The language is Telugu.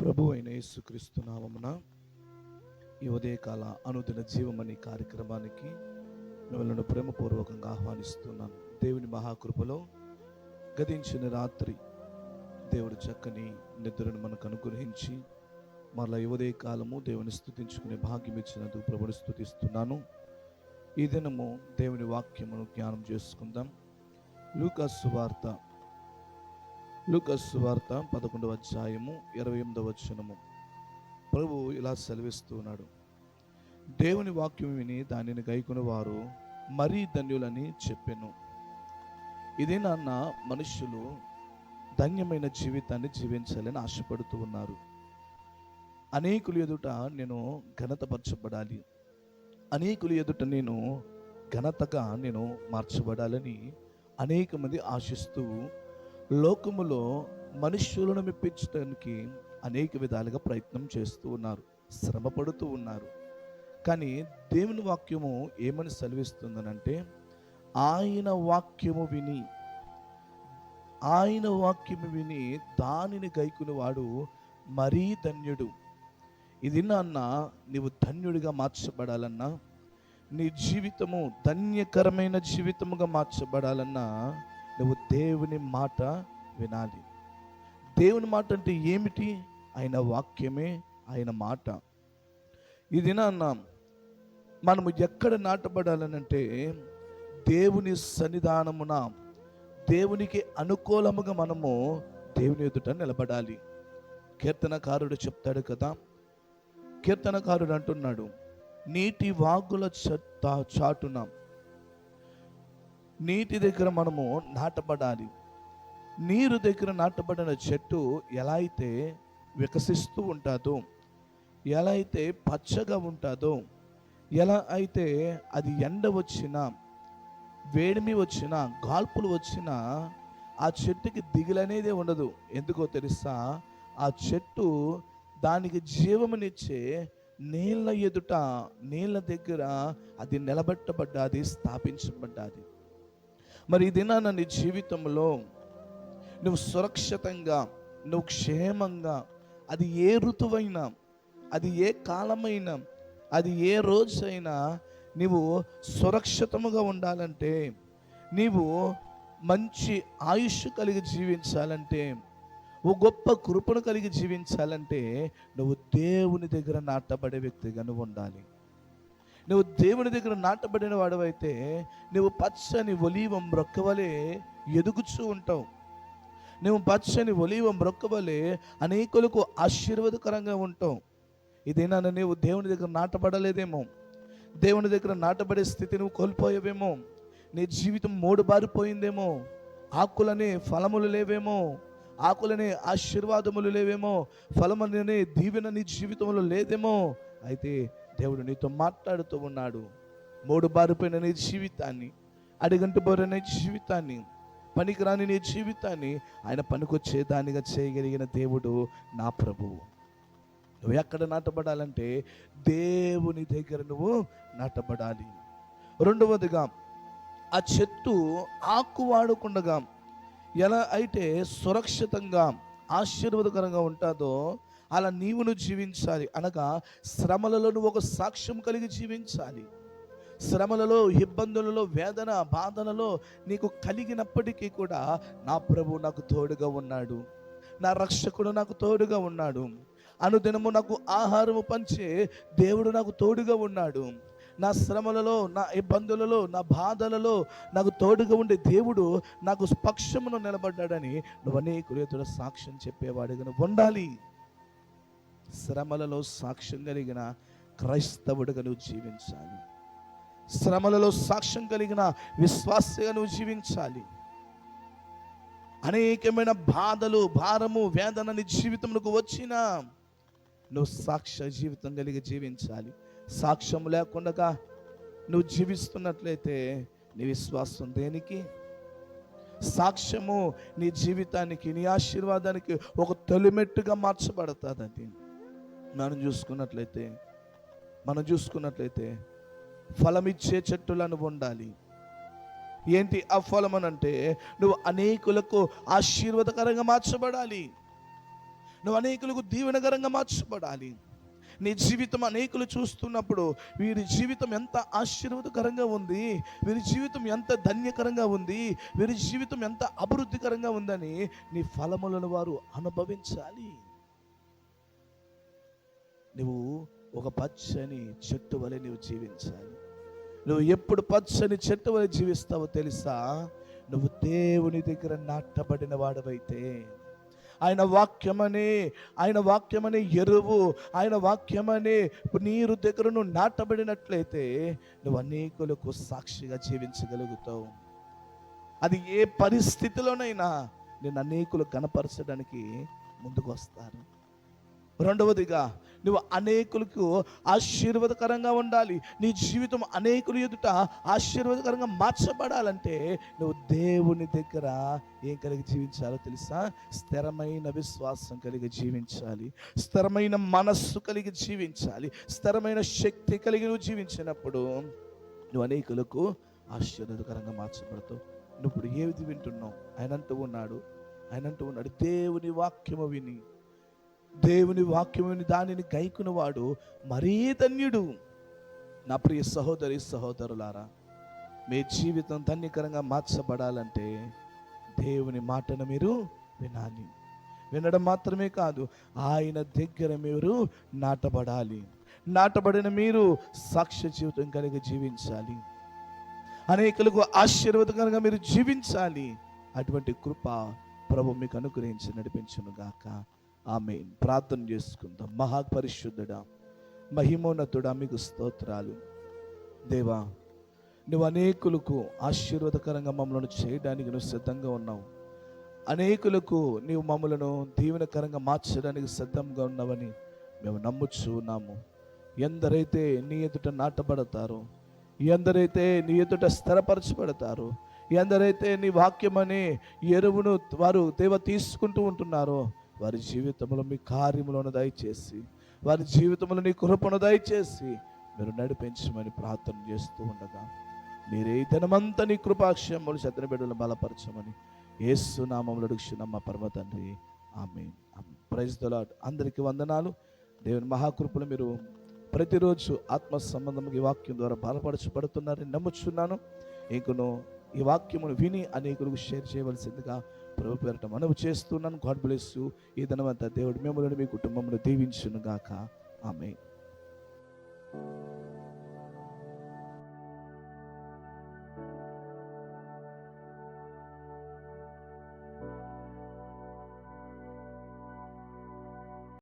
ప్రభు అయిన యేసుక్రీస్తు నామమున ఈ ఉదయకాల అనుదిన జీవమని కార్యక్రమానికి మిమ్మల్ని ప్రేమపూర్వకంగా ఆహ్వానిస్తున్నాను. దేవుని మహాకృపలో గతించిన రాత్రి దేవుడు చక్కని నిద్రను మనకు అనుగ్రహించి మరలా ఈ ఉదయకాలము దేవుని స్తుతించుకునే భాగ్యం ఇచ్చినందుకు ప్రభుని స్తుతిస్తున్నాను. ఈ దినము దేవుని వాక్యమును జ్ఞానం చేసుకుందాం. లూకాసు వార్త 11వ అధ్యాయము 28వ వచనము. ప్రభు ఇలా సెలవిస్తున్నాడు, దేవుని వాక్యం విని దానిని గైకొను వారు మరీ ధన్యులని చెప్పెను. ఇదే నాన్న మనుష్యులు ధన్యమైన జీవితాన్ని జీవించాలని ఆశపడుతూ ఉన్నారు. అనేకుల ఎదుట నేను ఘనతపరచబడాలి, అనేకుల ఎదుట నేను ఘనతగా నేను మార్చబడాలని అనేక మంది ఆశిస్తూ లోకములో మనుష్యులను మెప్పించడానికి అనేక విధాలుగా ప్రయత్నం చేస్తూ ఉన్నారు, శ్రమ పడుతూ ఉన్నారు. కానీ దేవుని వాక్యము ఏమని సెలవిస్తుందనంటే, ఆయన వాక్యము విని దానిని గైకుని వాడు మరీ ధన్యుడు. ఇది నాన్న, నీవు ధన్యుడిగా మార్చబడాలన్నా, నీ జీవితము ధన్యకరమైన జీవితముగా మార్చబడాలన్నా నువ్వు దేవుని మాట వినాలి. దేవుని మాట అంటే ఏమిటి? ఆయన వాక్యమే ఆయన మాట. ఇది నాన్న, మనము ఎక్కడ నాటబడాలనంటే దేవుని సన్నిధానమున, దేవునికి అనుకూలముగా మనము దేవుని ఎదుట నిలబడాలి. కీర్తనకారుడు చెప్తాడు కదా, కీర్తనకారుడు అంటున్నాడు, నీటి వాగుల చాటున, నీటి దగ్గర మనము నాటబడాలి. నీరు దగ్గర నాటబడిన చెట్టు ఎలా అయితే వికసిస్తూ ఉంటుందో, ఎలా అయితే పచ్చగా ఉంటుందో, ఎలా అయితే అది ఎండ వచ్చినా, వేడిమి వచ్చినా, గాల్పులు వచ్చినా ఆ చెట్టుకి దిగులనేదే ఉండదు. ఎందుకో తెలుసా? ఆ చెట్టు దానికి జీవమునిచ్చే నీళ్ళ ఎదుట, నీళ్ళ దగ్గర అది నిలబెట్టబడ్డాది, స్థాపించబడ్డాది. మరి ఈ దినాన నీ జీవితంలో నువ్వు సురక్షితంగా, నువ్వు క్షేమంగా, అది ఏ ఋతువైనా, అది ఏ కాలమైనా, అది ఏ రోజైనా నీవు సురక్షితముగా ఉండాలంటే, నీవు మంచి ఆయుష్ కలిగి జీవించాలంటే, ఓ గొప్ప కృపను కలిగి జీవించాలంటే నువ్వు దేవుని దగ్గర నాటబడే వ్యక్తిగా నువ్వు ఉండాలి. నువ్వు దేవుని దగ్గర నాటబడిన వాడవైతే నువ్వు పచ్చని ఒలీవ మ్రొక్కవలే ఎదుగుచూ ఉంటావు. నువ్వు పచ్చని ఒలీవ మ్రొక్కవలే అనేకులకు ఆశీర్వాదకరంగా ఉంటావు. ఇదేనా నువ్వు దేవుని దగ్గర నాటబడలేదేమో, దేవుని దగ్గర నాటబడే స్థితి నువ్వు కోల్పోయావేమో, నీ జీవితం మూడు బారిపోయిందేమో, ఆకులనే ఫలములు లేవేమో, ఆకులనే ఆశీర్వాదములు లేవేమో, ఫలమనే దీవెన నీ జీవితంలో లేదేమో. అయితే దేవుడు నీతో మాట్లాడుతూ ఉన్నాడు. మూడు బారిపోయిన నీ జీవితాన్ని, అడిగంటు బోరైన నీ జీవితాన్ని, పనికిరాని నీ జీవితాన్ని ఆయన పనికొచ్చే దానిగా చేయగలిగిన దేవుడు నా ప్రభువు. నువ్వు ఎక్కడ నాటబడాలంటే దేవుని దగ్గర నువ్వు నాటబడాలి. రెండవదిగా, ఆ చెట్టు ఆకు వాడకుండగా ఎలా అయితే సురక్షితంగా ఆశీర్వాదకరంగా ఉంటుందో అలా నీవును జీవించాలి. అనగా శ్రమలలో నువ్వు ఒక సాక్ష్యం కలిగి జీవించాలి. శ్రమలలో, ఇబ్బందులలో, వేదన, బాధలలో నీకు కలిగినప్పటికీ కూడా నా ప్రభు నాకు తోడుగా ఉన్నాడు, నా రక్షకుడు నాకు తోడుగా ఉన్నాడు, అనుదినము నాకు ఆహారము పంచే దేవుడు నాకు తోడుగా ఉన్నాడు, నా శ్రమలలో, నా ఇబ్బందులలో, నా బాధలలో నాకు తోడుగా ఉండే దేవుడు నాకు పక్షమును నిలబడ్డాడని నువ్వు అనేకుల ఎదుట సాక్ష్యం చెప్పేవాడిగా నువ్వు ఉండాలి. శ్రమలలో సాక్ష్యం కలిగిన క్రైస్తవుడిగా నువ్వు జీవించాలి. శ్రమలలో సాక్ష్యం కలిగిన విశ్వాసగా నువ్వు జీవించాలి. అనేకమైన బాధలు, భారము, వేదన నీ జీవితంలోకి వచ్చినా నువ్వు సాక్ష్య జీవితం కలిగి జీవించాలి. సాక్ష్యం లేకుండా నువ్వు జీవిస్తున్నట్లయితే నీ విశ్వాసం దేనికి? సాక్ష్యము నీ జీవితానికి, నీ ఆశీర్వాదానికి ఒక తొలిమెట్టుగా మార్చబడుతుంది. మనం చూసుకున్నట్లయితే ఫలమిచ్చే చెట్టులను ఉండాలి. ఏంటి ఆ ఫలం అని అంటే, నువ్వు అనేకులకు ఆశీర్వాదకరంగా మార్చబడాలి. నువ్వు అనేకులకు దీవెనకరంగా మార్చబడాలి. నీ జీవితం అనేకులు చూస్తున్నప్పుడు వీరి జీవితం ఎంత ఆశీర్వాదకరంగా ఉంది, వీరి జీవితం ఎంత ధన్యకరంగా ఉంది, వీరి జీవితం ఎంత అభివృద్ధికరంగా ఉందని నీ ఫలములను వారు అనుభవించాలి. నువ్వు ఒక పచ్చని చెట్టు వలె నువ్వు జీవించాలి. నువ్వు ఎప్పుడు పచ్చని చెట్టు వలె జీవిస్తావో తెలుసా? నువ్వు దేవుని దగ్గర నాటబడిన వాడవైతే, ఆయన వాక్యమనే ఎరువు, ఆయన వాక్యమనే నీరు దగ్గర నువ్వు నాటబడినట్లయితే నువ్వు అనేకులకు సాక్షిగా జీవించగలుగుతావు. అది ఏ పరిస్థితిలోనైనా నేను అనేకులు కనపరచడానికి ముందుకు వస్తారు. రెండవదిగా, నువ్వు అనేకులకు ఆశీర్వాదకరంగా ఉండాలి. నీ జీవితం అనేకుల ఎదుట ఆశీర్వాదకరంగా మార్చబడాలంటే నువ్వు దేవుని దగ్గర ఏం కలిగి జీవించాలో తెలుసా? స్థిరమైన విశ్వాసం కలిగి జీవించాలి, స్థిరమైన మనస్సు కలిగి జీవించాలి, స్థిరమైన శక్తి కలిగి నువ్వు జీవించినప్పుడు నువ్వు అనేకులకు ఆశీర్వాదకరంగా మార్చబడతావు. నువ్వు ఇప్పుడు ఏది వింటున్నావు? ఆయన అంటూ ఉన్నాడు దేవుని వాక్యము విని దానిని గైకునవాడు మరీ ధన్యుడు. నా ప్రియ సహోదరి సహోదరులారా, మీ జీవితం ధన్యకరంగా మార్చబడాలంటే దేవుని మాటను మీరు వినాలి. వినడం మాత్రమే కాదు, ఆయన దగ్గర మీరు నాటబడాలి. నాటబడిన మీరు సాక్ష్య జీవితం కలిగి జీవించాలి, అనేకులకు ఆశీర్వాదకరంగా మీరు జీవించాలి. అటువంటి కృప ప్రభు మీకు అనుగ్రహించి నడిపించును గాక. ఆమేన్. ప్రార్థన చేసుకుందాం. మహాపరిశుద్ధుడా, మహిమోన్నతుడా, మీకు స్తోత్రాలు. దేవా, నువ్వు అనేకులకు ఆశీర్వాదకరంగా మమ్మల్ని చేయడానికి నువ్వు సిద్ధంగా ఉన్నావు. అనేకులకు నీవు మమ్మలను దీవెనకరంగా మార్చడానికి సిద్ధంగా ఉన్నావని మేము నమ్ముచున్నాము. ఎందరైతే నీ ఎదుట నాటబడతారో, ఎందరైతే నీ ఎదుట స్థిరపరచబడతారో, ఎందరైతే నీ వాక్యమనే ఎరువును వారు దేవ తీసుకుంటూ ఉంటున్నారో, వారి జీవితంలో మీ కార్యములను దయచేసి, వారి జీవితంలో నీ కృపను దయచేసి మీరు నడిపించమని ప్రార్థన చేస్తూ ఉండగా, మీరే దినమంతా నీ కృపాక్షయములు శత్రు బిడ్డలను బలపరచమని యేసు నామములో అడుగుచున్నాం మా పరమ తండ్రి. ఆమేన్. Praise the lord. అందరికీ వందనాలు. దేవుని మహాకృపలు మీరు ప్రతిరోజు ఆత్మ సంబంధంగా ఈ వాక్యం ద్వారా బలపరచబడుతున్నారని నమ్ముచున్నాను. ఇంకను ఈ వాక్యమును విని అనేకులకు షేర్ చేయవలసిందిగా ప్రభు పేరట మనవి చేస్తున్నాను. God bless you. ఈ దినమంతా దేవుడు మిమ్మల్ని మీ కుటుంబమును దీవించును గాక. ఆమేన్.